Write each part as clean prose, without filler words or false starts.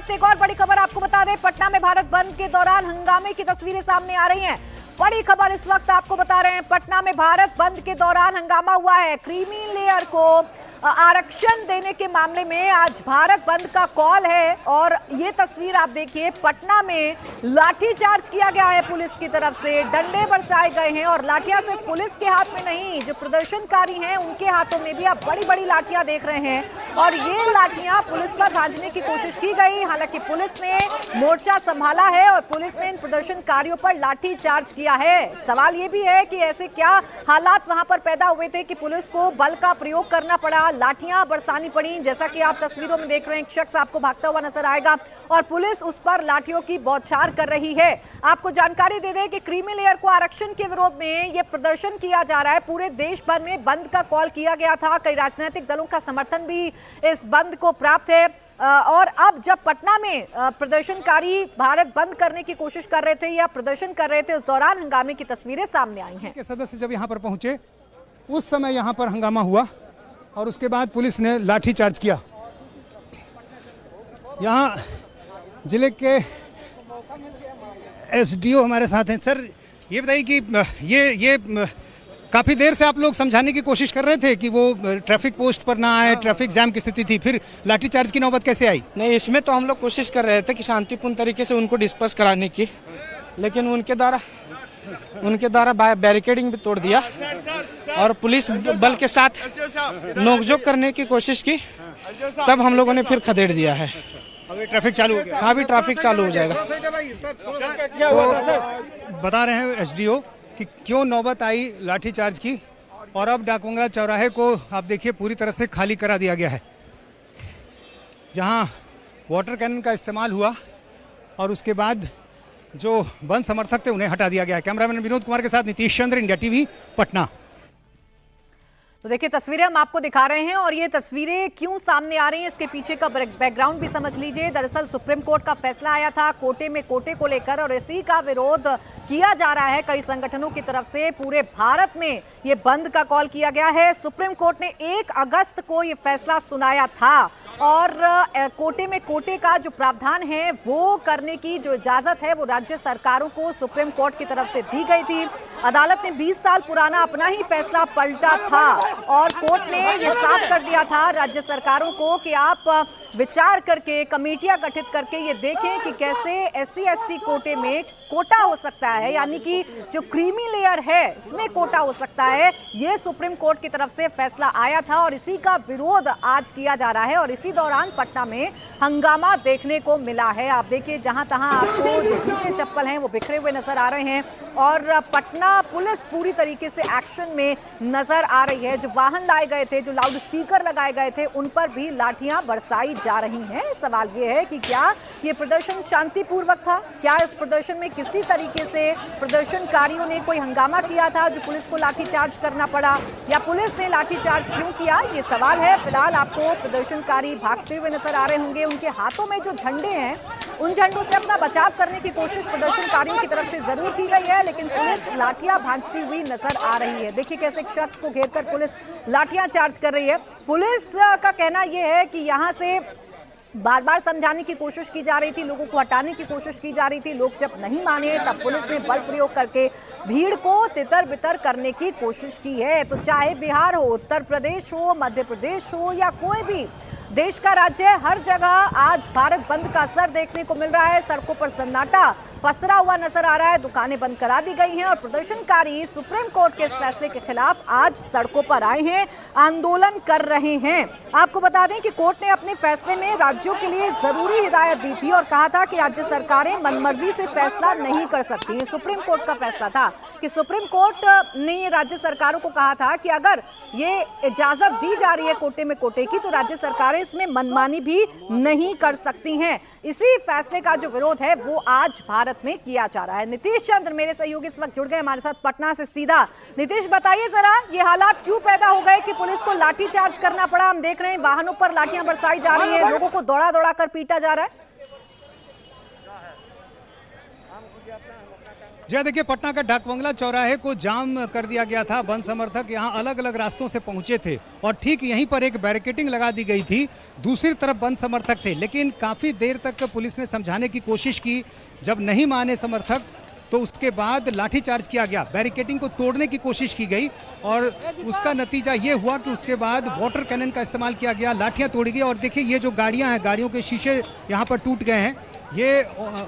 वक्त एक और बड़ी खबर आपको बता दें, पटना में भारत बंद के दौरान हंगामे की तस्वीरें सामने आ रही हैं। बड़ी खबर इस वक्त आपको बता रहे हैं, पटना में भारत बंद के दौरान हंगामा हुआ है। क्रीमी लेयर को आरक्षण देने के मामले में आज भारत बंद का कॉल है और ये तस्वीर आप देखिए, पटना में लाठीचार्ज किया गया है पुलिस की तरफ से, डंडे बरसाए गए हैं और लाठियां सिर्फ पुलिस के हाथ में नहीं, जो प्रदर्शनकारी हैं उनके हाथों में भी आप बड़ी बड़ी लाठियां देख रहे हैं और ये लाठियां पुलिस पर भाजने की कोशिश की गई। हालांकि पुलिस ने मोर्चा संभाला है और पुलिस ने इन प्रदर्शनकारियों पर लाठीचार्ज किया है। सवाल ये भी है कि ऐसे क्या हालात वहां पर पैदा हुए थे कि पुलिस को बल का प्रयोग करना पड़ा, लाठियां बरसानी पड़ी। जैसा कि आप तस्वीरों में देख रहे हैं, एक शख्स आपको भागता हुआ नजर आएगा और पुलिस उस पर लाठियों की बौछार कर रही है। आपको जानकारी दे दें कि क्रीमी लेयर को आरक्षण के विरोध में यह प्रदर्शन किया जा रहा है। पूरे देश भर में बंद का कॉल किया गया था, कई राजनीतिक दलों का समर्थन भी इस बंद को प्राप्त है और अब जब पटना में प्रदर्शनकारी भारत बंद करने की कोशिश कर रहे थे या प्रदर्शन कर रहे थे, उस दौरान हंगामे की तस्वीरें सामने आई हैं। सदस्य जब यहाँ पर पहुंचे उस समय यहाँ पर हंगामा हुआ और उसके बाद पुलिस ने लाठीचार्ज किया। यहाँ जिले के एसडीओ हमारे साथ हैं। सर, ये बताइए कि ये काफ़ी देर से आप लोग समझाने की कोशिश कर रहे थे कि वो ट्रैफिक पोस्ट पर ना आए, ट्रैफिक जाम की स्थिति थी, फिर लाठीचार्ज की नौबत कैसे आई? नहीं, इसमें तो हम लोग कोशिश कर रहे थे कि शांतिपूर्ण तरीके से उनको डिस्पर्स कराने की, लेकिन उनके द्वारा बैरिकेडिंग भी तोड़ दिया और पुलिस बल के साथ नोकझोंक करने की कोशिश की, तब हम लोगों ने फिर खदेड़ दिया है। अभी ट्रैफिक चालू हो गया? हाँ, अभी ट्रैफिक चालू हो जाएगा। तो बता रहे हैं एसडीओ कि क्यों नौबत आई लाठीचार्ज की और अब डाकबंगला चौराहे को आप देखिए पूरी तरह से खाली करा दिया गया है। जहां वाटर कैनन का इस्तेमाल हुआ और उसके बाद जो बंद समर्थक थे उन्हें हटा दिया गया है। कैमरामैन विनोद कुमार के साथ नीतीश चंद्र, इंडिया टीवी, पटना। तो देखिए, तस्वीरें हम आपको दिखा रहे हैं और ये तस्वीरें क्यों सामने आ रही हैं, इसके पीछे का बैकग्राउंड भी समझ लीजिए। दरअसल सुप्रीम कोर्ट का फैसला आया था कोटे में कोटे को लेकर और इसी का विरोध किया जा रहा है कई संगठनों की तरफ से। पूरे भारत में ये बंद का कॉल किया गया है। सुप्रीम कोर्ट ने 1 अगस्त को ये फैसला सुनाया था और कोटे में कोटे का जो प्रावधान है वो करने की जो इजाजत है वो राज्य सरकारों को सुप्रीम कोर्ट की तरफ से दी गई थी। अदालत ने 20 साल पुराना अपना ही फैसला पलटा था और कोर्ट ने ये साफ कर दिया था राज्य सरकारों को कि आप विचार करके कमेटियां गठित करके ये देखें कि कैसे SC/ST कोटे में कोटा हो सकता है, यानी कि जो क्रीमी लेयर है इसमें कोटा हो सकता है। ये सुप्रीम कोर्ट की तरफ से फैसला आया था और इसी का विरोध आज किया जा रहा है और इसी दौरान पटना में हंगामा देखने को मिला है। आप देखिए, जहां तहां आपको जो जूते चप्पल हैं वो बिखरे हुए नजर आ रहे हैं और पटना पुलिस पूरी तरीके से एक्शन में नजर आ रही है। जो वाहन लाए गए थे, जो लाउड स्पीकर लगाए गए थे, उन पर भी लाठियां बरसाई जा रही हैं। सवाल ये है कि क्या ये प्रदर्शन शांतिपूर्वक था? क्या इस प्रदर्शन में किसी तरीके से प्रदर्शनकारियों ने कोई हंगामा किया था जो पुलिस को लाठीचार्ज करना पड़ा, या पुलिस ने लाठीचार्ज क्यों किया, ये सवाल है। फिलहाल आपको प्रदर्शनकारी भागते हुए नजर आ रहे होंगे। उनके हाथों में जो झंडे हैं उन झंडों से अपना बचाव करने की कोशिश प्रदर्शनकारियों की तरफ से जरूर की गई है, लेकिन पुलिस लाठियां भांजती हुई नजर आ रही है। देखिए कैसे एक शख्स को घेरकर पुलिस लाठियां चार्ज कर रही है। पुलिस का कहना यह है कि यहां से बार बार समझाने की कोशिश की जा रही थी, लोगों को हटाने की कोशिश की जा रही थी। लोग जब नहीं माने तब पुलिस ने बल प्रयोग करके भीड़ को तितर बितर करने की कोशिश की है। तो चाहे बिहार हो, उत्तर प्रदेश हो, मध्य प्रदेश हो या कोई भी देश का राज्य, हर जगह आज भारत बंद का असर देखने को मिल रहा है। सड़कों पर सन्नाटा पसरा हुआ नजर आ रहा है, दुकानें बंद करा दी गई हैं और प्रदर्शनकारी सुप्रीम कोर्ट के इस फैसले के खिलाफ आज सड़कों पर आए हैं, आंदोलन कर रहे हैं। आपको बता दें कि कोर्ट ने अपने फैसले में राज्यों के लिए जरूरी हिदायत दी थी और कहा था कि राज्य सरकारें मनमर्जी से फैसला नहीं कर सकती। सुप्रीम कोर्ट का फैसला था कि सुप्रीम कोर्ट ने राज्य सरकारों को कहा था कि अगर ये इजाजत दी जा रही है कोटे में कोटे की, तो राज्य सरकारें इसमें मनमानी भी नहीं कर सकती हैं। इसी फैसले का जो विरोध है वो आज भारत में किया जा रहा है। नीतीश चंद्र मेरे सहयोगी इस वक्त जुड़ गए हमारे साथ पटना से सीधा। नीतीश, बताइए जरा, ये हालात क्यों पैदा हो गए कि पुलिस को लाठीचार्ज करना पड़ा? हम देख रहे हैं वाहनों पर लाठियां बरसाई जा रही है, लोगों को दौड़ा दौड़ा कर पीटा जा रहा है। जी हाँ, देखिए पटना का डाकबंगला चौराहे को जाम कर दिया गया था। बंद समर्थक यहाँ अलग अलग रास्तों से पहुंचे थे और ठीक यहीं पर एक बैरिकेडिंग लगा दी गई थी। दूसरी तरफ बंद समर्थक थे, लेकिन काफ़ी देर तक पुलिस ने समझाने की कोशिश की। जब नहीं माने समर्थक तो उसके बाद लाठीचार्ज किया गया, बैरिकेडिंग को तोड़ने की कोशिश की गई और उसका नतीजा ये हुआ कि उसके बाद वाटर कैनन का इस्तेमाल किया गया, लाठियाँ तोड़ी गई। और देखिए ये जो गाड़ियाँ हैं, गाड़ियों के शीशे यहाँ पर टूट गए हैं। ये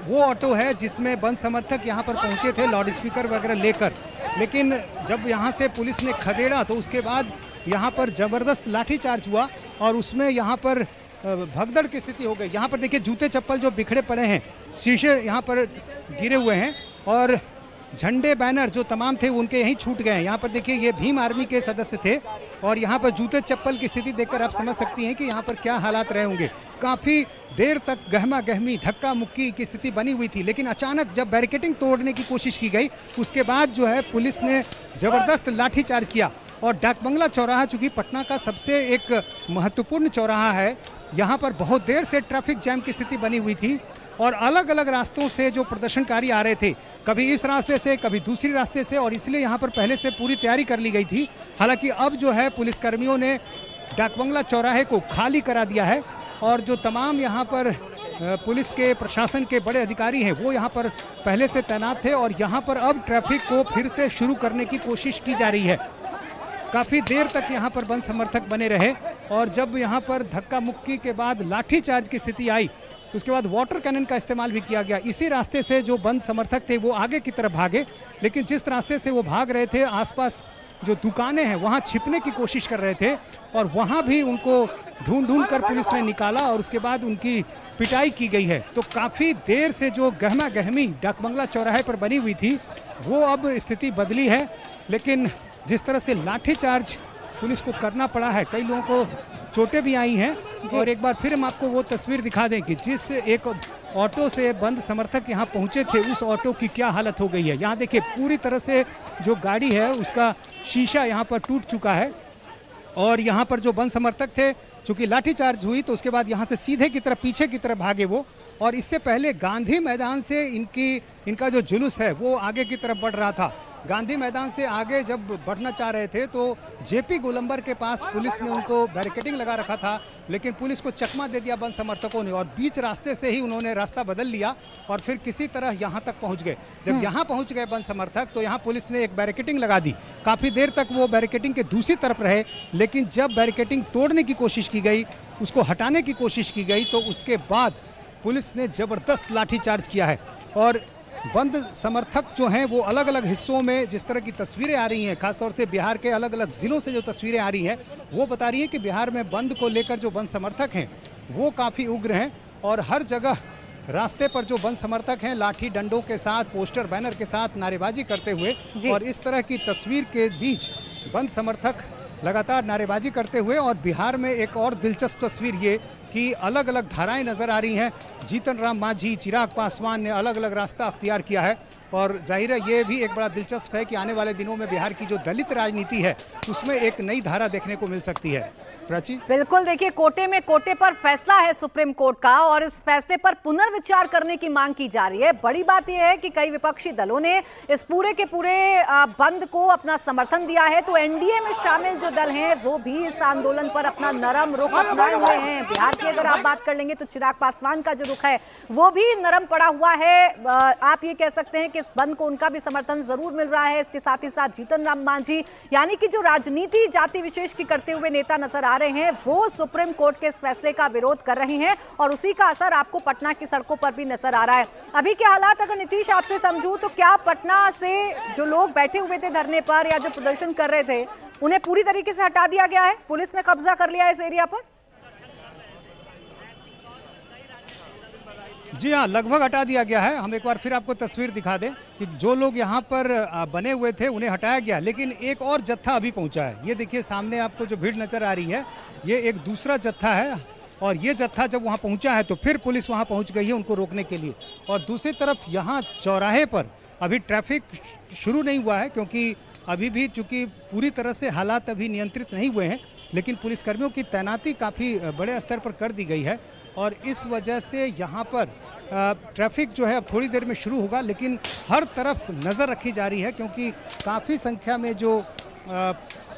वो ऑटो है जिसमें बंद समर्थक यहाँ पर पहुँचे थे लाउड स्पीकर वगैरह लेकर, लेकिन जब यहाँ से पुलिस ने खदेड़ा तो उसके बाद यहाँ पर ज़बरदस्त लाठीचार्ज हुआ और उसमें यहाँ पर भगदड़ की स्थिति हो गई। यहाँ पर देखिए जूते चप्पल जो बिखरे पड़े हैं, शीशे यहाँ पर गिरे हुए हैं और झंडे बैनर जो तमाम थे उनके यहीं छूट गए हैं। यहाँ पर देखिए ये भीम आर्मी के सदस्य थे और यहाँ पर जूते चप्पल की स्थिति देखकर आप समझ सकती हैं कि यहाँ पर क्या हालात रहे होंगे। काफ़ी देर तक गहमा गहमी धक्का मुक्की की स्थिति बनी हुई थी, लेकिन अचानक जब बैरिकेडिंग तोड़ने की कोशिश की गई उसके बाद जो है पुलिस ने ज़बरदस्त लाठीचार्ज किया। और डाकबंगला चौराहा चूँकि पटना का सबसे एक महत्वपूर्ण चौराहा है, यहाँ पर बहुत देर से ट्रैफिक जैम की स्थिति बनी हुई थी और अलग अलग रास्तों से जो प्रदर्शनकारी आ रहे थे, कभी इस रास्ते से कभी दूसरी रास्ते से, और इसलिए यहाँ पर पहले से पूरी तैयारी कर ली गई थी। हालांकि अब जो है पुलिसकर्मियों ने डाकबंगला चौराहे को खाली करा दिया है और जो तमाम यहाँ पर पुलिस के प्रशासन के बड़े अधिकारी हैं वो यहाँ पर पहले से तैनात थे और यहाँ पर अब ट्रैफिक को फिर से शुरू करने की कोशिश की जा रही है। काफ़ी देर तक यहाँ पर बंद समर्थक बने रहे और जब यहाँ पर धक्का मुक्की के बाद लाठीचार्ज की स्थिति आई उसके बाद वाटर कैनन का इस्तेमाल भी किया गया। इसी रास्ते से जो बंद समर्थक थे वो आगे की तरफ भागे, लेकिन जिस रास्ते से वो भाग रहे थे आसपास जो दुकानें हैं वहाँ छिपने की कोशिश कर रहे थे और वहाँ भी उनको ढूंढ कर पुलिस ने निकाला और उसके बाद उनकी पिटाई की गई है। तो काफ़ी देर से जो गहमा गहमी डाकबंगला चौराहे पर बनी हुई थी वो अब स्थिति बदली है, लेकिन जिस तरह से लाठीचार्ज पुलिस को करना पड़ा है, कई लोगों को चोटें भी आई हैं। और एक बार फिर हम आपको वो तस्वीर दिखा दें कि जिस एक ऑटो से बंद समर्थक यहाँ पहुँचे थे उस ऑटो की क्या हालत हो गई है। यहाँ देखिए पूरी तरह से जो गाड़ी है उसका शीशा यहाँ पर टूट चुका है और यहाँ पर जो बंद समर्थक थे, चूँकि लाठीचार्ज हुई तो उसके बाद यहाँ से सीधे की तरफ पीछे की तरफ भागे वो। और इससे पहले गांधी मैदान से इनका जो जुलूस है वो आगे की तरफ बढ़ रहा था। गांधी मैदान से आगे जब बढ़ना चाह रहे थे तो जेपी गोलंबर के पास पुलिस ने उनको बैरिकेडिंग लगा रखा था, लेकिन पुलिस को चकमा दे दिया बंद समर्थकों ने और बीच रास्ते से ही उन्होंने रास्ता बदल लिया और फिर किसी तरह यहाँ तक पहुँच गए। जब यहाँ पहुँच गए बंद समर्थक तो यहाँ पुलिस ने एक बैरिकेडिंग लगा दी। काफ़ी देर तक वो बैरिकेडिंग के दूसरी तरफ रहे, लेकिन जब बैरिकेडिंग तोड़ने की कोशिश की गई, उसको हटाने की कोशिश की गई तो उसके बाद पुलिस ने ज़बरदस्त लाठीचार्ज किया है। और बंद समर्थक जो हैं वो अलग अलग हिस्सों में जिस तरह की तस्वीरें आ रही हैं, खासतौर से बिहार के अलग अलग ज़िलों से जो तस्वीरें आ रही हैं वो बता रही हैं कि बिहार में बंद को लेकर जो बंद समर्थक हैं वो काफ़ी उग्र हैं और हर जगह रास्ते पर जो बंद समर्थक हैं लाठी डंडों के साथ, पोस्टर बैनर के साथ नारेबाजी करते हुए, और इस तरह की तस्वीर के बीच बंद समर्थक लगातार नारेबाजी करते हुए। और बिहार में एक और दिलचस्प तस्वीर ये कि अलग अलग धाराएं नज़र आ रही हैं। जीतन राम मांझी, चिराग पासवान ने अलग अलग रास्ता अख्तियार किया है और जाहिर है ये भी एक बड़ा दिलचस्प है कि आने वाले दिनों में बिहार की जो दलित राजनीति है उसमें एक नई धारा देखने को मिल सकती है। प्राची, बिल्कुल, देखिए कोटे में कोटे पर फैसला है सुप्रीम कोर्ट का और इस फैसले पर पुनर्विचार करने की मांग की जा रही है। बड़ी बात यह है कि कई विपक्षी दलों ने इस पूरे के पूरे बंद को अपना समर्थन दिया है, तो एनडीए में शामिल जो दल हैं वो भी इस आंदोलन पर अपना नरम रुख अपनाए हुए हैं। बिहार की अगर आप बात कर लेंगे तो चिराग पासवान का जो रुख है वो भी नरम पड़ा हुआ है। आप ये कह सकते हैं कि इस बंद को उनका भी समर्थन जरूर मिल रहा है। इसके साथ ही साथ जीतन राम मांझी यानी कि जो राजनीति जाति विशेष की करते हुए नेता नजर आ रहे हैं वो सुप्रीम कोर्ट के इस फैसले का विरोध कर रहे हैं और उसी का असर आपको पटना की सड़कों पर भी नजर आ रहा है। अभी के हालात अगर नीतीश आपसे समझूं तो क्या पटना से जो लोग बैठे हुए थे धरने पर या जो प्रदर्शन कर रहे थे उन्हें पूरी तरीके से हटा दिया गया है? पुलिस ने कब्जा कर लिया है इस एरिया पर? जी हाँ, लगभग हटा दिया गया है। हम एक बार फिर आपको तस्वीर दिखा दें कि जो लोग यहाँ पर बने हुए थे उन्हें हटाया गया, लेकिन एक और जत्था अभी पहुँचा है। ये देखिए सामने आपको जो भीड़ नज़र आ रही है ये एक दूसरा जत्था है और ये जत्था जब वहाँ पहुँचा है तो फिर पुलिस वहाँ पहुँच गई है उनको रोकने के लिए। और दूसरी तरफ यहाँ चौराहे पर अभी ट्रैफिक शुरू नहीं हुआ है क्योंकि अभी भी चूँकि पूरी तरह से हालात अभी नियंत्रित नहीं हुए हैं, लेकिन पुलिसकर्मियों की तैनाती काफ़ी बड़े स्तर पर कर दी गई है और इस वजह से यहाँ पर ट्रैफिक जो है अब थोड़ी देर में शुरू होगा, लेकिन हर तरफ नज़र रखी जा रही है क्योंकि काफ़ी संख्या में जो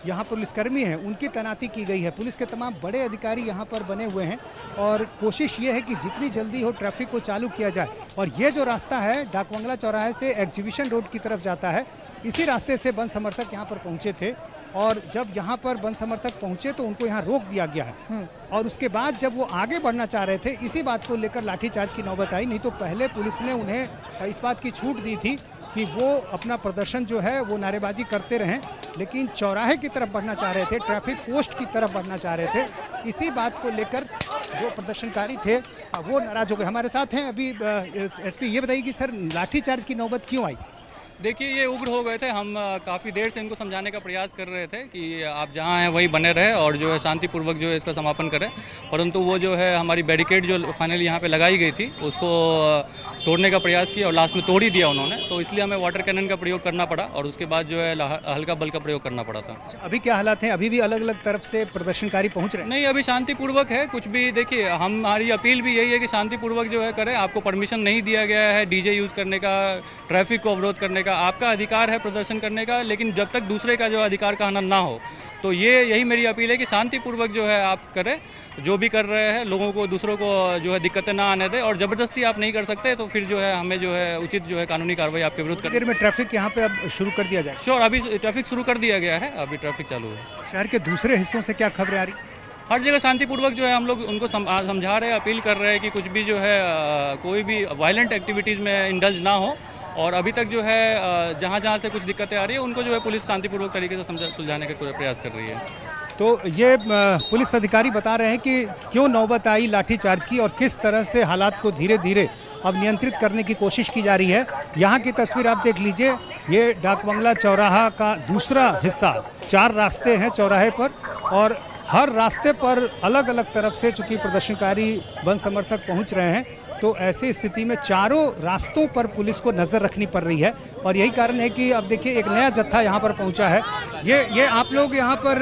यहाँ पुलिसकर्मी हैं उनकी तैनाती की गई है। पुलिस के तमाम बड़े अधिकारी यहाँ पर बने हुए हैं और कोशिश ये है कि जितनी जल्दी हो ट्रैफिक को चालू किया जाए। और ये जो रास्ता है डाकबंगला चौराहे से एग्जीबिशन रोड की तरफ जाता है, इसी रास्ते से बंद समर्थक यहाँ पर पहुँचे थे और जब यहाँ पर बंद समर्थक पहुँचे तो उनको यहाँ रोक दिया गया है और उसके बाद जब वो आगे बढ़ना चाह रहे थे इसी बात को लेकर लाठीचार्ज की नौबत आई। नहीं तो पहले पुलिस ने उन्हें इस बात की छूट दी थी कि वो अपना प्रदर्शन जो है वो नारेबाजी करते रहें, लेकिन चौराहे की तरफ बढ़ना चाह रहे थे, ट्रैफिक पोस्ट की तरफ बढ़ना चाह रहे थे। इसी बात को लेकर जो प्रदर्शनकारी थे वो नाराज हो गए। हमारे साथ हैं अभी एसपी, ये बताइए कि सर लाठीचार्ज की नौबत क्यों आई? देखिए, ये उग्र हो गए थे। हम काफ़ी देर से इनको समझाने का प्रयास कर रहे थे कि आप जहाँ हैं वहीं बने रहे और जो है शांतिपूर्वक जो है इसका समापन करें, परंतु वो जो है हमारी बैरिकेड जो फाइनली यहाँ पे लगाई गई थी उसको तोड़ने का प्रयास किया और लास्ट में तोड़ ही दिया उन्होंने। तो इसलिए हमें वाटर कैनन का प्रयोग करना पड़ा और उसके बाद जो है हल्का बल का प्रयोग करना पड़ा था। अभी क्या हालात हैं? अभी भी अलग अलग तरफ से प्रदर्शनकारी पहुँच रहे हैं? नहीं, अभी शांतिपूर्वक है। कुछ भी देखिए, हमारी अपील भी यही है कि शांतिपूर्वक जो है करें। आपको परमिशन नहीं दिया गया है डीजे यूज़ करने का, ट्रैफिक को अवरोध करने का। आपका अधिकार है प्रदर्शन करने का, लेकिन जब तक दूसरे का जो अधिकार का हनन ना हो, तो यही मेरी अपील है कि शांतिपूर्वक जो है आप करें। जो भी कर रहे हैं लोगों को, दूसरों को जो है दिक्कतें ना आने दें और ज़बरदस्ती आप नहीं कर सकते, तो फिर जो है हमें जो है उचित जो है कानूनी कार्रवाई आपके विरुद्ध करनी। देर में ट्रैफिक यहाँ पे अब शुरू कर दिया जाए? श्योर, अभी ट्रैफिक शुरू कर दिया गया है, अभी ट्रैफिक चालू है। शहर के दूसरे हिस्सों से क्या खबरें आ रही? हर जगह शांतिपूर्वक जो है हम लोग उनको समझा रहे हैं, अपील कर रहे हैं कि कुछ भी जो है कोई भी वायलेंट एक्टिविटीज़ में इंडल्ज ना हो। और अभी तक जो है जहाँ जहाँ से कुछ दिक्कतें आ रही है उनको जो है पुलिस शांतिपूर्वक तरीके से सुलझाने का प्रयास कर रही है। तो ये पुलिस अधिकारी बता रहे हैं कि क्यों नौबत आई लाठीचार्ज की और किस तरह से हालात को धीरे धीरे अब नियंत्रित करने की कोशिश की जा रही है। यहाँ की तस्वीर आप देख लीजिए, ये डाकबंगला चौराहा का दूसरा हिस्सा। 4 रास्ते हैं चौराहे पर और हर रास्ते पर अलग अलग तरफ से चूंकि प्रदर्शनकारी बंद समर्थक पहुँच रहे हैं, तो ऐसी स्थिति में चारों रास्तों पर पुलिस को नज़र रखनी पड़ रही है और यही कारण है कि अब देखिए एक नया जत्था यहाँ पर पहुँचा है। ये आप लोग यहाँ पर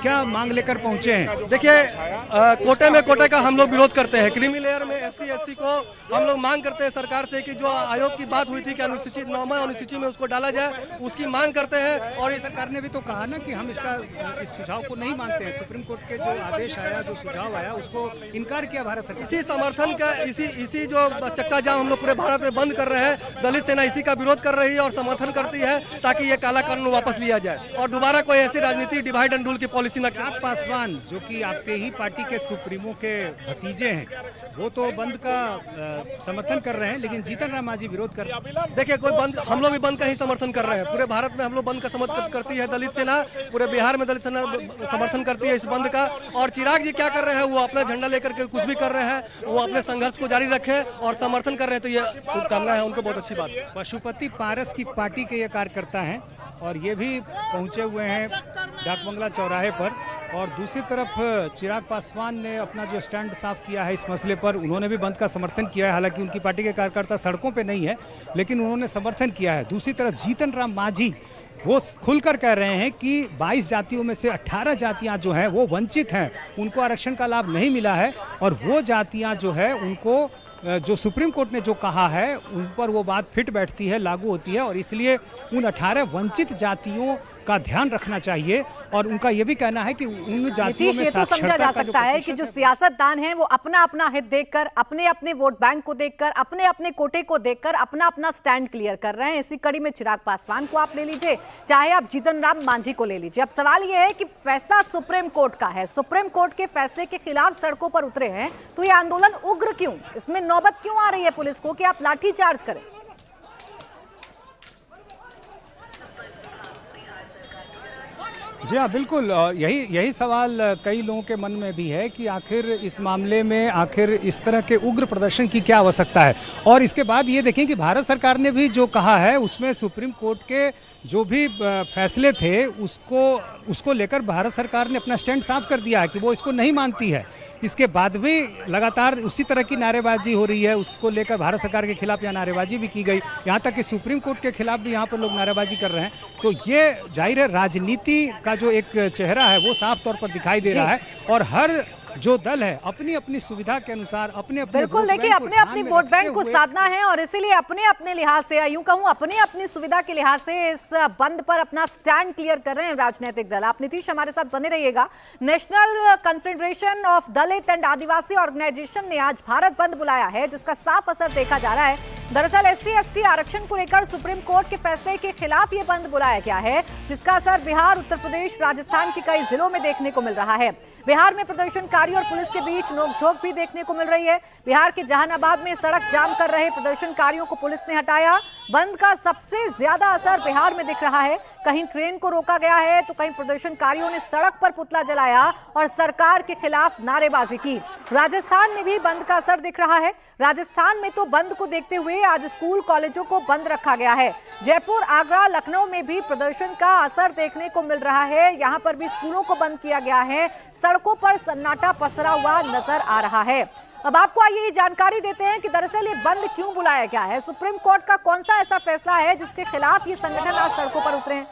क्या मांग लेकर पहुँचे हैं? देखिए, कोटे में कोटे का हम लोग विरोध करते हैं। क्रीमी लेयर में SC/ST को हम लोग मांग करते हैं सरकार से कि जो आयोग की बात हुई थी कि अनुसूचित 9 अनुसूची में उसको डाला जाए, उसकी मांग करते हैं। और सरकार ने भी तो कहा ना कि हम इस सुझाव को नहीं मानते हैं। सुप्रीम कोर्ट के जो आदेश आया, जो सुझाव आया, उसको इनकार किया भारत सरकार। इसी समर्थन का इसी जो चक्का जाम हम लोग पूरे भारत में बंद कर रहे हैं, दलित सेना इसी का विरोध कर रही है और समर्थन करती है ताकि ये काला कानून वापस लिया जाए और दोबारा कोई ऐसी राजनीति डिवाइड एंड रूल की पॉलिसी न। चिराग पासवान जो कि आपके ही पार्टी के सुप्रीमो के भतीजे हैं, वो तो बंद का समर्थन कर रहे हैं, लेकिन जीतन राम मांझी विरोध कर रहे हैं। देखिए, कोई बंद, हम लोग भी बंद का ही समर्थन कर रहे हैं। पूरे भारत में हम लोग बंद का समर्थन करती है दलित सेना, पूरे बिहार में दलित सेना समर्थन करती है इस बंद का। और चिराग जी क्या कर रहे हैं, वो अपना झंडा लेकर के कुछ भी कर रहे हैं, वो अपने संघर्ष को जारी रखे और समर्थन कर रहे हैं, तो ये शुभकामना है उनको, बहुत अच्छी बात है। पशुपति पारस की पार्टी के ये कार्यकर्ता हैं और ये भी पहुंचे हुए हैं डाकबंगला चौराहे पर। और दूसरी तरफ चिराग पासवान ने अपना जो स्टैंड साफ किया है इस मसले पर, उन्होंने भी बंद का समर्थन किया है। हालांकि उनकी पार्टी के कार्यकर्ता सड़कों पे नहीं है, लेकिन उन्होंने समर्थन किया है। दूसरी तरफ जीतन राम मांझी वो खुलकर कह रहे हैं कि 22 जातियों में से 18 जातियां जो हैं वो वंचित हैं, उनको आरक्षण का लाभ नहीं मिला है और वो जातियां जो है उनको जो सुप्रीम कोर्ट ने जो कहा है उन पर वो बात फिट बैठती है, लागू होती है और इसलिए उन 18 वंचित जातियों का ध्यान रखना चाहिए। और उनका ये भी कहना है कि उन जातियों में ये तो समझा जा सकता है कि जो सियासतदान हैं वो अपना अपना हित देखकर, अपने अपने वोट बैंक को देखकर, अपने अपने कोटे को देखकर अपना अपना स्टैंड क्लियर कर रहे हैं। इसी कड़ी में चिराग पासवान को आप ले लीजिए, चाहे आप जीतन राम मांझी को ले लीजिए। अब सवाल ये है कि फैसला सुप्रीम कोर्ट का है, सुप्रीम कोर्ट के फैसले के खिलाफ सड़कों पर उतरे हैं, तो ये आंदोलन उग्र क्यों? इसमें नौबत क्यों आ रही है पुलिस को कि आप लाठीचार्ज करें? जी हाँ, बिल्कुल। यही सवाल कई लोगों के मन में भी है कि आखिर इस मामले में आखिर इस तरह के उग्र प्रदर्शन की क्या आवश्यकता है। और इसके बाद ये देखें कि भारत सरकार ने भी जो कहा है उसमें सुप्रीम कोर्ट के जो भी फैसले थे उसको लेकर भारत सरकार ने अपना स्टैंड साफ कर दिया है कि वो इसको नहीं मानती है। इसके बाद भी लगातार उसी तरह की नारेबाजी हो रही है, उसको लेकर भारत सरकार के खिलाफ यहाँ नारेबाजी भी की गई, यहाँ तक कि सुप्रीम कोर्ट के खिलाफ भी यहाँ पर लोग नारेबाजी कर रहे हैं। तो ये जाहिर है राजनीति का जो एक चेहरा है वो साफ तौर पर दिखाई दे रहा है और हर जो दल है अपनी अपनी सुविधा के अनुसार अपने अपने बिल्कुल, देखिए अपने अपने वोट बैंक को साधना है और इसीलिए अपने अपने लिहाज से, यूं कहूं अपने अपनी सुविधा के लिहाज से इस बंद पर अपना स्टैंड क्लियर कर रहे हैं राजनीतिक दल। आप नीतीश हमारे साथ बने रहिएगा। National confederation of Dalit and Adivasi organisation ने आज भारत बंद बुलाया है, जिसका साफ असर देखा जा रहा है। दरअसल SC/ST आरक्षण को लेकर सुप्रीम कोर्ट के फैसले के खिलाफ ये बंद बुलाया गया है, जिसका असर बिहार, उत्तर प्रदेश, राजस्थान के कई जिलों में देखने को मिल रहा है। बिहार में प्रदर्शनकारियों और पुलिस के बीच नोकझोंक भी देखने को मिल रही है। बिहार के जहानाबाद में सड़क जाम कर रहे प्रदर्शनकारियों को पुलिस ने हटाया। बंद का सबसे ज्यादा असर बिहार में दिख रहा है। कहीं ट्रेन को रोका गया है तो कहीं प्रदर्शनकारियों ने सड़क पर पुतला जलाया और सरकार के खिलाफ नारेबाजी की। राजस्थान में भी बंद का असर दिख रहा है। राजस्थान में तो बंद को देखते हुए आज स्कूल कॉलेजों को बंद रखा गया है। जयपुर, आगरा, लखनऊ में भी प्रदर्शन का असर देखने को मिल रहा है। यहां पर भी स्कूलों को बंद किया गया है। सड़कों पर सन्नाटा पसरा हुआ नजर आ रहा है। अब आपको आइए जानकारी देते हैं कि दरअसल ये बंद क्यों बुलाया गया है। सुप्रीम कोर्ट का कौन सा ऐसा फैसला है जिसके खिलाफ ये संगठन आज सड़कों पर उतरे हैं।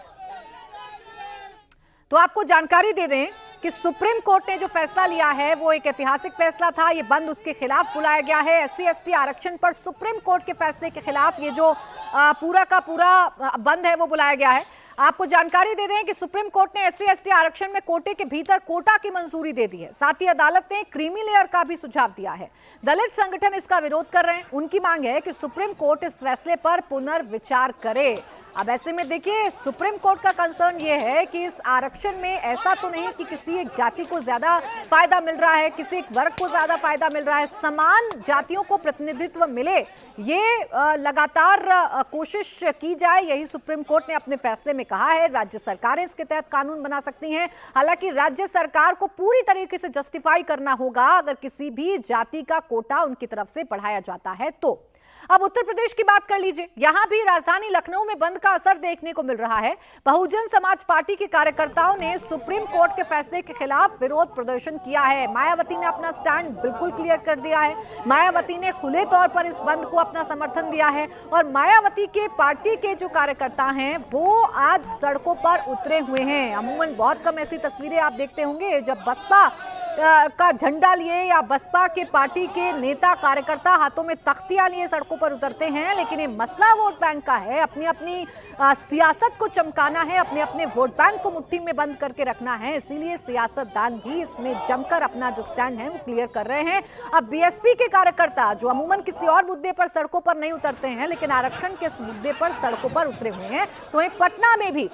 तो आपको जानकारी दे दें कि सुप्रीम कोर्ट ने जो फैसला लिया है वो एक ऐतिहासिक फैसला था। ये बंद उसके खिलाफ बुलाया गया है। SC/ST आरक्षण पर सुप्रीम कोर्ट के फैसले के खिलाफ ये जो पूरा का पूरा बंद है वो बुलाया गया है। आपको जानकारी दे दें कि सुप्रीम कोर्ट ने SC/ST आरक्षण में कोटे के भीतर कोटा की मंजूरी दे दी है। साथ ही अदालत ने क्रीमी लेयर का भी सुझाव दिया है। दलित संगठन इसका विरोध कर रहे हैं। उनकी मांग है कि सुप्रीम कोर्ट इस फैसले पर पुनर्विचार करे। अब ऐसे में देखिए सुप्रीम कोर्ट का कंसर्न ये है कि इस आरक्षण में ऐसा तो नहीं कि किसी एक जाति को ज्यादा फायदा मिल रहा है, किसी एक वर्ग को ज्यादा फायदा मिल रहा है। समान जातियों को प्रतिनिधित्व मिले, ये लगातार कोशिश की जाए, यही सुप्रीम कोर्ट ने अपने फैसले में कहा है। राज्य सरकारें इसके तहत कानून बना सकती हैं। हालांकि राज्य सरकार को पूरी तरीके से जस्टिफाई करना होगा अगर किसी भी जाति का कोटा उनकी तरफ से बढ़ाया जाता है तो। अब उत्तर प्रदेश की बात कर लीजिए। यहां भी राजधानी लखनऊ में बंद का असर देखने को मिल रहा है। बहुजन समाज पार्टी के कार्यकर्ताओं ने सुप्रीम कोर्ट के फैसले के खिलाफ विरोध प्रदर्शन किया है। मायावती ने अपना स्टैंड बिल्कुल क्लियर कर दिया है। मायावती ने खुले तौर पर इस बंद को अपना समर्थन दिया है और मायावती के पार्टी के जो कार्यकर्ता हैं वो आज सड़कों पर उतरे हुए हैं। अमूमन बहुत कम ऐसी तस्वीरें आप देखते होंगे जब बसपा का झंडा लिए या बसपा के पार्टी के नेता कार्यकर्ता हाथों में तख्तियां लिए सड़कों पर उतरते हैं। लेकिन ये मसला वोट बैंक का है। अपनी अपनी सियासत को चमकाना है, अपने अपने वोट बैंक को मुट्ठी में बंद करके रखना है। इसीलिए सियासतदान भी इसमें जमकर अपना जो स्टैंड है वो क्लियर कर रहे हैं। अब BSP के कार्यकर्ता जो अमूमन किसी और मुद्दे पर सड़कों पर नहीं उतरते हैं लेकिन आरक्षण के मुद्दे पर सड़कों पर उतरे हुए हैं। तो वहीं पटना में भी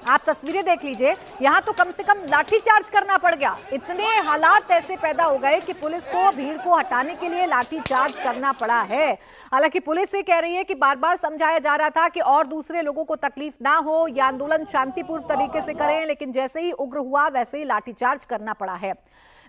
आप तस्वीरें देख लीजिए। यहां तो कम से कम लाठीचार्ज करना पड़ गया। इतने हालात ऐसे पैदा हो गए कि पुलिस को भीड़ को हटाने के लिए लाठीचार्ज करना पड़ा है। हालांकि पुलिस ये कह रही है कि बार बार समझाया जा रहा था कि और दूसरे लोगों को तकलीफ ना हो, यह आंदोलन शांतिपूर्ण तरीके से करें, लेकिन जैसे ही उग्र हुआ वैसे ही लाठीचार्ज करना पड़ा है।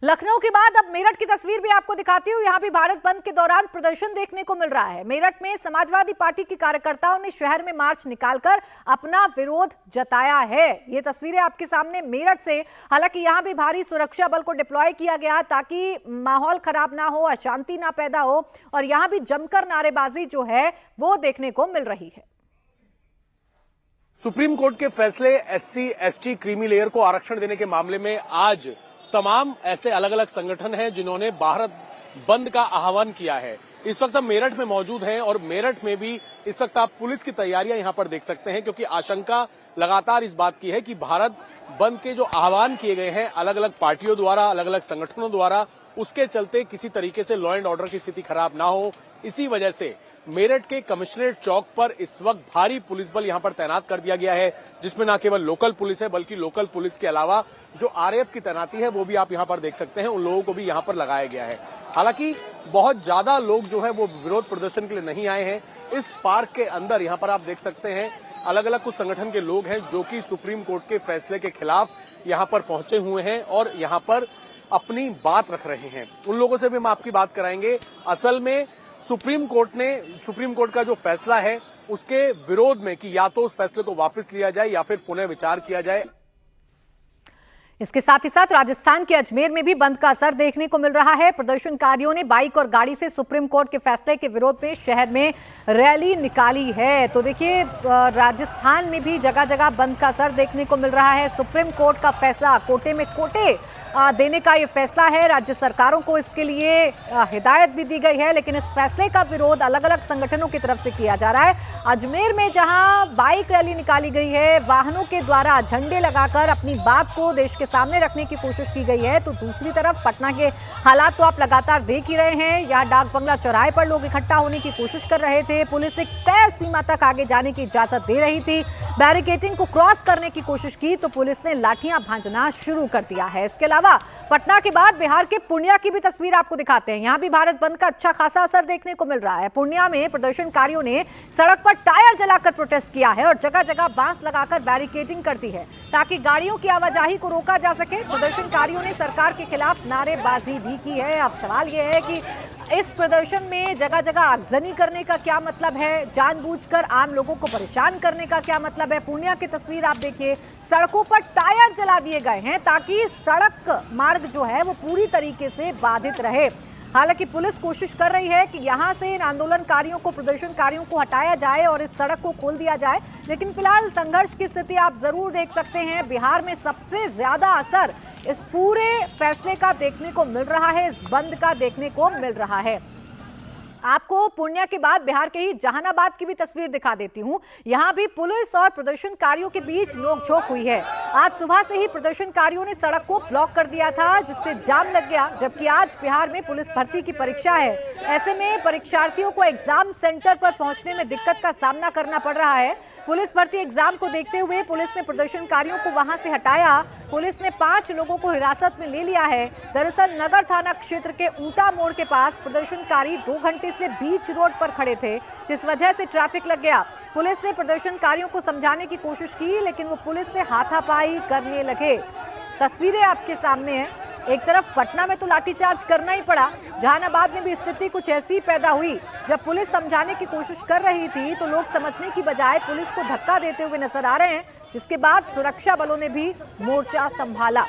लखनऊ के बाद अब मेरठ की तस्वीर भी आपको दिखाती हूँ। यहाँ भी भारत बंद के दौरान प्रदर्शन देखने को मिल रहा है। मेरठ में समाजवादी पार्टी के कार्यकर्ताओं ने शहर में मार्च निकालकर अपना विरोध जताया है। ये तस्वीरें आपके सामने मेरठ से। हालांकि यहाँ भी भारी सुरक्षा बल को डिप्लॉय किया गया ताकि माहौल खराब ना हो, अशांति ना पैदा हो और यहाँ भी जमकर नारेबाजी जो है वो देखने को मिल रही है। सुप्रीम कोर्ट के फैसले SC/ST क्रीमी लेयर को आरक्षण देने के मामले में आज तमाम ऐसे अलग अलग संगठन हैं जिन्होंने भारत बंद का आह्वान किया है। इस वक्त हम मेरठ में मौजूद हैं और मेरठ में भी इस वक्त आप पुलिस की तैयारियां यहां पर देख सकते हैं, क्योंकि आशंका लगातार इस बात की है कि भारत बंद के जो आह्वान किए गए हैं अलग अलग पार्टियों द्वारा, अलग अलग संगठनों द्वारा, उसके चलते किसी तरीके से लॉ एंड ऑर्डर की स्थिति खराब ना हो। इसी वजह से मेरठ के कमिश्नरेट चौक पर इस वक्त भारी पुलिस बल यहां पर तैनात कर दिया गया है, जिसमें न केवल लोकल पुलिस है बल्कि लोकल पुलिस के अलावा जो RAF की तैनाती है वो भी आप यहां पर देख सकते हैं, उन लोगों को भी यहां पर लगाया गया है। हालांकि बहुत ज्यादा लोग जो है वो विरोध प्रदर्शन के लिए नहीं आए हैं। इस पार्क के अंदर यहां पर आप देख सकते हैं अलग अलग कुछ संगठन के लोग हैं जो कि सुप्रीम कोर्ट के फैसले के खिलाफ यहां पर पहुंचे हुए हैं और यहां पर अपनी बात रख रहे हैं। उन लोगों से भी हम आपकी बात कराएंगे। असल में सुप्रीम कोर्ट का जो फैसला है उसके विरोध में कि या तो उस फैसले को वापस लिया जाए या फिर पुनः विचार किया जाए। इसके साथ ही साथ राजस्थान के अजमेर में भी बंद का असर देखने को मिल रहा है। प्रदर्शनकारियों ने बाइक और गाड़ी से सुप्रीम कोर्ट के फैसले के विरोध में शहर में रैली निकाली है। तो देखिए, राजस्थान में भी जगह जगह बंद का असर देखने को मिल रहा है। सुप्रीम कोर्ट का फैसला, कोटे में कोटे देने का ये फैसला है। राज्य सरकारों को इसके लिए हिदायत भी दी गई है, लेकिन इस फैसले का विरोध अलग अलग संगठनों की तरफ से किया जा रहा है। अजमेर में जहां बाइक रैली निकाली गई है, वाहनों के द्वारा झंडे लगाकर अपनी बात को देश के सामने रखने की कोशिश की गई है, तो दूसरी तरफ पटना के हालात तो आप लगातार देख ही रहे हैं। यहाँ डाक बंगला चौराहे पर लोग इकट्ठा होने की कोशिश कर रहे थे। पुलिस एक तय सीमा तक आगे जाने की इजाजत दे रही थी। बैरिकेडिंग को क्रॉस करने की कोशिश की तो पुलिस ने लाठियां भांजना शुरू कर दिया है। इसके अलावा पटना के बाद बिहार के पूर्णिया की भी तस्वीर आपको दिखाते हैं। यहां भी भारत बंद का अच्छा खासा असर देखने को मिल रहा है। पूर्णिया में प्रदर्शनकारियों ने सड़क पर टायर जलाकर प्रोटेस्ट किया है और जगह जगह बांस लगाकर बैरिकेडिंग कर दी है ताकि गाड़ियों की आवाजाही को रोका जा सके। प्रदर्शनकारियों ने सरकार के खिलाफ नारेबाजी भी की है। अब सवाल यह है कि इस प्रदर्शन में जगह जगह आगजनी करने का क्या मतलब है, जानबूझकर आम लोगों को परेशान करने का क्या मतलब है। पूर्णिया की तस्वीर आप देखिए, सड़कों पर टायर जला दिए गए हैं ताकि सड़क मार्ग जो है वो पूरी तरीके से बाधित रहे। हालांकि पुलिस कोशिश कर रही है कि यहां से इन आंदोलनकारियों को, प्रदर्शनकारियों को हटाया जाए और इस सड़क को खोल दिया जाए, लेकिन फिलहाल संघर्ष की स्थिति आप जरूर देख सकते हैं। बिहार में सबसे ज्यादा असर इस पूरे फैसले का देखने को मिल रहा है, इस बंद का देखने को मिल रहा है। आपको पूर्णिया के बाद बिहार के ही जहानाबाद की भी तस्वीर दिखा देती हूं। यहां भी पुलिस और प्रदर्शनकारियों के बीच नोकझोंक हुई है। आज सुबह से ही प्रदर्शनकारियों ने सड़क को ब्लॉक कर दिया था, जिससे जाम लग गया, जबकि आज बिहार में पुलिस भर्ती की परीक्षा है। ऐसे में परीक्षार्थियों को एग्जाम सेंटर पर पहुंचने में दिक्कत का सामना करना पड़ रहा है। पुलिस भर्ती एग्जाम को देखते हुए पुलिस ने प्रदर्शनकारियों को वहां से हटाया। पुलिस ने 5 लोगों को हिरासत में ले लिया है। दरअसल नगर थाना क्षेत्र के ऊंटा मोड़ के पास प्रदर्शनकारी 2 घंटे से बीच रोड पर खड़े थे, जिस वजह से ट्रैफिक लग गया। पुलिस ने प्रदर्शनकारियों को समझाने की कोशिश की, लेकिन वो पुलिस से हाथापाई करने लगे। तस्वीरें आपके सामने हैं। एक तरफ पटना में तो लाठीचार्ज करना ही पड़ा, जहानाबाद में भी स्थिति कुछ ऐसी पैदा हुई। जब पुलिस समझाने की कोशिश कर रही थी तो लोग समझने की बजाय पुलिस को धक्का देते हुए नजर आ रहे हैं, जिसके बाद सुरक्षा बलों ने भी मोर्चा संभाला।